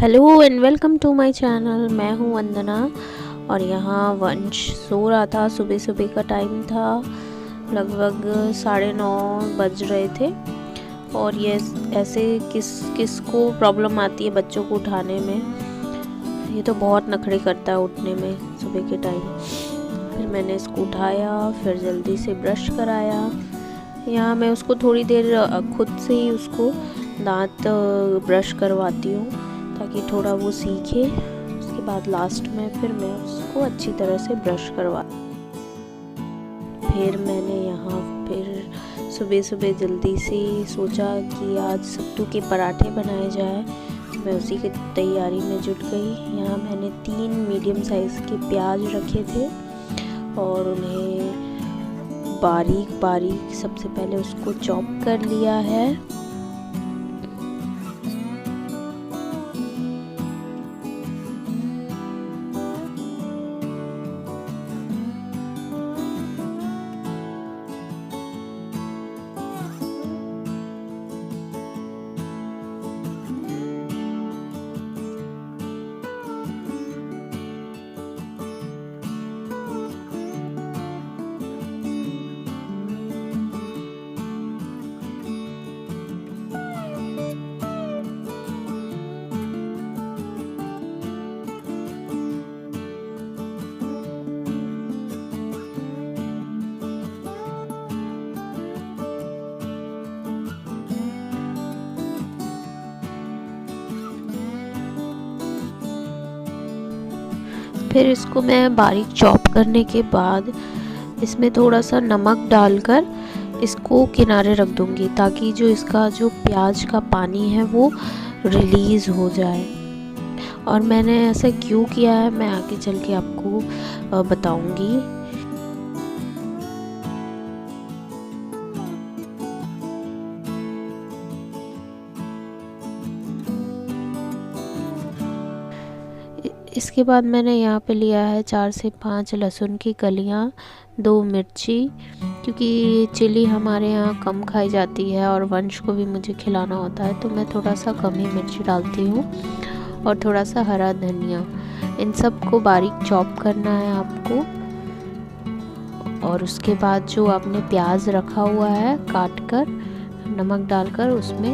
Hello and welcome to my channel. मैं हूं वंदना और यहाँ वंश सो रहा था। सुबह सुबह का टाइम था, लगभग 9:30 बज रहे थे। और ये ऐसे किस को प्रॉब्लम आती है बच्चों को उठाने में। ये तो बहुत नखरे करता है उठने में सुबह के टाइम। फिर मैंने इसको उठाया, फिर जल्दी से ब्रश कराया। यहाँ मैं उसको थोड़ी देर खुद से ही उसको दांत ब्रश करवाती हूँ ताकि थोड़ा वो सीखे। उसके बाद लास्ट में फिर मैं उसको अच्छी तरह से ब्रश करवा। फिर मैंने यहाँ फिर सुबह सुबह जल्दी से सोचा कि आज सत्तू के पराठे बनाए जाए। मैं उसी की तैयारी में जुट गई। यहाँ मैंने 3 मीडियम साइज़ के प्याज रखे थे और उन्हें बारीक बारीक सबसे पहले उसको चॉप कर लिया है। फिर इसको मैं बारीक चॉप करने के बाद इसमें थोड़ा सा नमक डालकर इसको किनारे रख दूंगी ताकि जो इसका जो प्याज का पानी है वो रिलीज़ हो जाए। और मैंने ऐसा क्यों किया है मैं आगे चल के आपको बताऊंगी। इसके बाद मैंने यहाँ पे लिया है 4 से 5 लहसुन की कलियाँ, 2 मिर्ची, क्योंकि चिली हमारे यहाँ कम खाई जाती है और वंश को भी मुझे खिलाना होता है तो मैं थोड़ा सा कम ही मिर्ची डालती हूँ। और थोड़ा सा हरा धनिया। इन सब को बारीक चॉप करना है आपको। और उसके बाद जो आपने प्याज रखा हुआ है काट कर नमक डालकर उसमें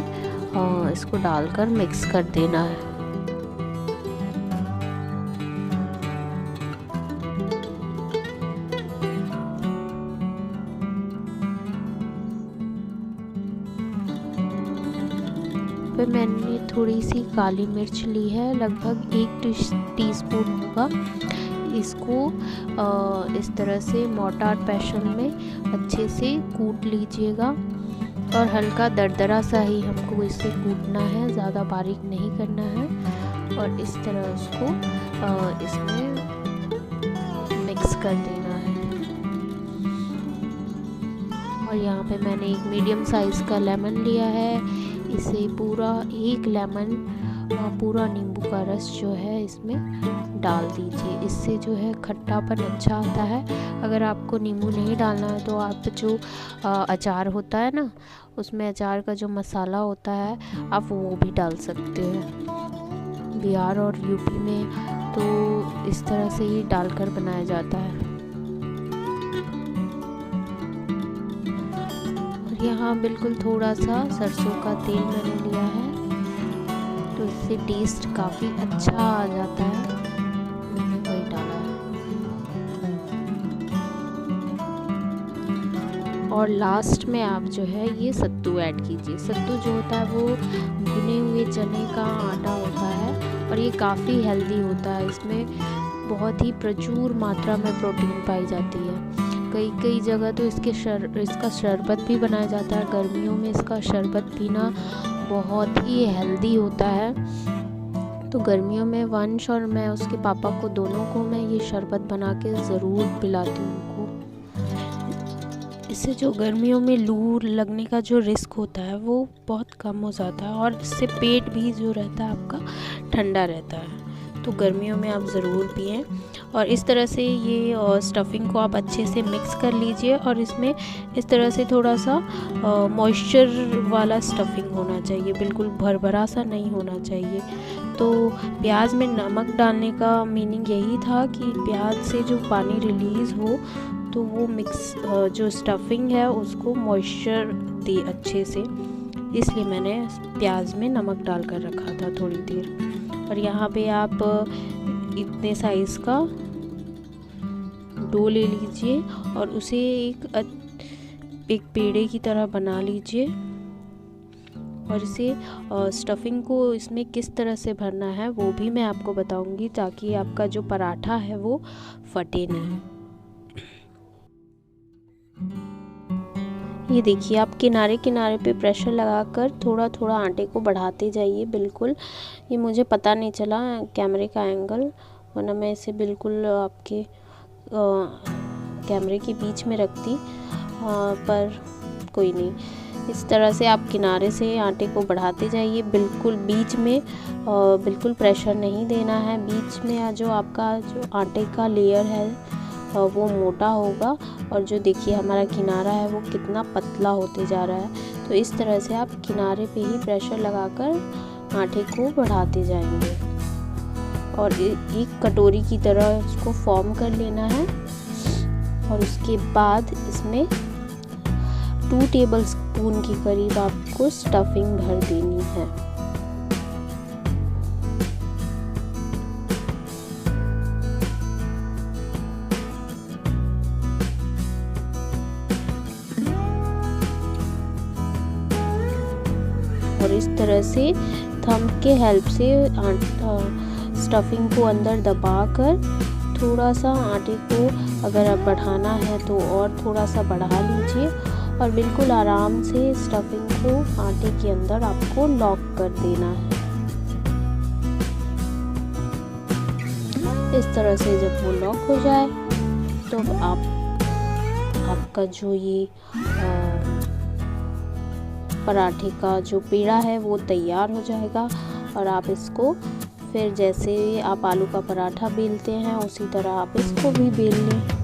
इसको डालकर मिक्स कर देना है। फिर मैंने थोड़ी सी काली मिर्च ली है, लगभग 1 टीस्पून होगा। इसको इस तरह से मोर्टार पेशल में अच्छे से कूट लीजिएगा और हल्का दरदरा सा ही हमको इसे कूटना है, ज़्यादा बारीक नहीं करना है। और इस तरह उसको इसमें मिक्स कर देना है। और यहाँ पे मैंने एक मीडियम साइज़ का लेमन लिया है। इसे पूरा 1 लेमन पूरा नींबू का रस जो है इसमें डाल दीजिए। इससे जो है खट्टापन अच्छा आता है। अगर आपको नींबू नहीं डालना है तो आप जो अचार होता है ना, उसमें अचार का जो मसाला होता है आप वो भी डाल सकते हो। बिहार और यूपी में तो इस तरह से ही डालकर बनाया जाता है। यहाँ बिल्कुल थोड़ा सा सरसों का तेल मैंने लिया है तो इससे टेस्ट काफ़ी अच्छा आ जाता है। मैंने वही डाला है। और लास्ट में आप जो है ये सत्तू ऐड कीजिए। सत्तू जो होता है वो भुने हुए चने का आटा होता है और ये काफ़ी हेल्दी होता है। इसमें बहुत ही प्रचुर मात्रा में प्रोटीन पाई जाती है। कई जगह तो इसका शरबत भी बनाया जाता है। गर्मियों में इसका शरबत पीना बहुत ही हेल्दी होता है। तो गर्मियों में वंश और मैं उसके पापा को दोनों को मैं ये शरबत बना के ज़रूर पिलाती हूँ उनको। इससे जो गर्मियों में लू लगने का जो रिस्क होता है वो बहुत कम हो जाता है और इससे पेट भी जो रहता है आपका ठंडा रहता है। तो गर्मियों में आप ज़रूर पिएं। और इस तरह से ये स्टफिंग को आप अच्छे से मिक्स कर लीजिए और इसमें इस तरह से थोड़ा सा मॉइस्चर वाला स्टफिंग होना चाहिए, बिल्कुल भरभरा सा नहीं होना चाहिए। तो प्याज में नमक डालने का मीनिंग यही था कि प्याज से जो पानी रिलीज़ हो तो वो मिक्स जो स्टफिंग है उसको मॉइस्चर दे अच्छे से, इसलिए मैंने प्याज में नमक डाल कर रखा था थोड़ी देर। और यहाँ पे आप इतने साइज़ का डो ले लीजिए और उसे एक पेड़े की तरह बना लीजिए। और इसे स्टफिंग को इसमें किस तरह से भरना है वो भी मैं आपको बताऊंगी, ताकि आपका जो पराठा है वो फटे नहीं। ये देखिए, आप किनारे किनारे पे प्रेशर लगाकर थोड़ा थोड़ा आटे को बढ़ाते जाइए। बिल्कुल, ये मुझे पता नहीं चला कैमरे का एंगल, वरना मैं इसे बिल्कुल आपके कैमरे के बीच में रखती, पर कोई नहीं। इस तरह से आप किनारे से आटे को बढ़ाते जाइए, बिल्कुल बीच में बिल्कुल प्रेशर नहीं देना है। बीच में जो आपका जो आटे का लेयर है वो मोटा होगा, और जो देखिए हमारा किनारा है वो कितना पतला होते जा रहा है। तो इस तरह से आप किनारे पे ही प्रेशर लगाकर आटे को बढ़ाते जाएंगे और एक कटोरी की तरह उसको फॉर्म कर लेना है। और उसके बाद इसमें 2 टेबल स्पून के करीब आपको स्टफिंग भर देनी है। और इस तरह से थंब के हेल्प से स्टफिंग को अंदर दबाकर थोड़ा सा आटे को अगर आप बढ़ाना है तो और थोड़ा सा बढ़ा लीजिए, और बिल्कुल आराम से स्टफिंग को आटे के अंदर आपको लॉक कर देना है। इस तरह से जब वो लॉक हो जाए तो आपका जो ये पराठे का जो पेड़ा है वो तैयार हो जाएगा। और आप इसको फिर जैसे आप आलू का पराठा बेलते हैं उसी तरह आप इसको भी बेल लें।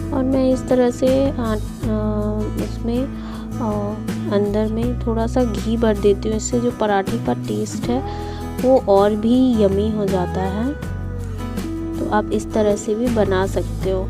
और मैं इस तरह से उसमें अंदर में थोड़ा सा घी भर देती हूँ। इससे जो पराठे का टेस्ट है वो और भी यमी हो जाता है। तो आप इस तरह से भी बना सकते हो।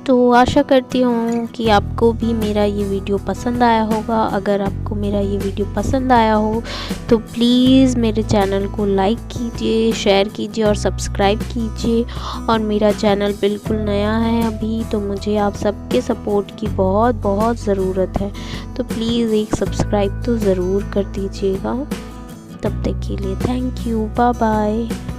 तो आशा करती हूँ कि आपको भी मेरा ये वीडियो पसंद आया होगा। अगर आपको मेरा ये वीडियो पसंद आया हो तो प्लीज़ मेरे चैनल को लाइक कीजिए, शेयर कीजिए और सब्सक्राइब कीजिए। और मेरा चैनल बिल्कुल नया है अभी, तो मुझे आप सबके सपोर्ट की बहुत बहुत ज़रूरत है। तो प्लीज़ एक सब्सक्राइब तो ज़रूर कर दीजिएगा। तब तक के लिए थैंक यू, बाय बाय।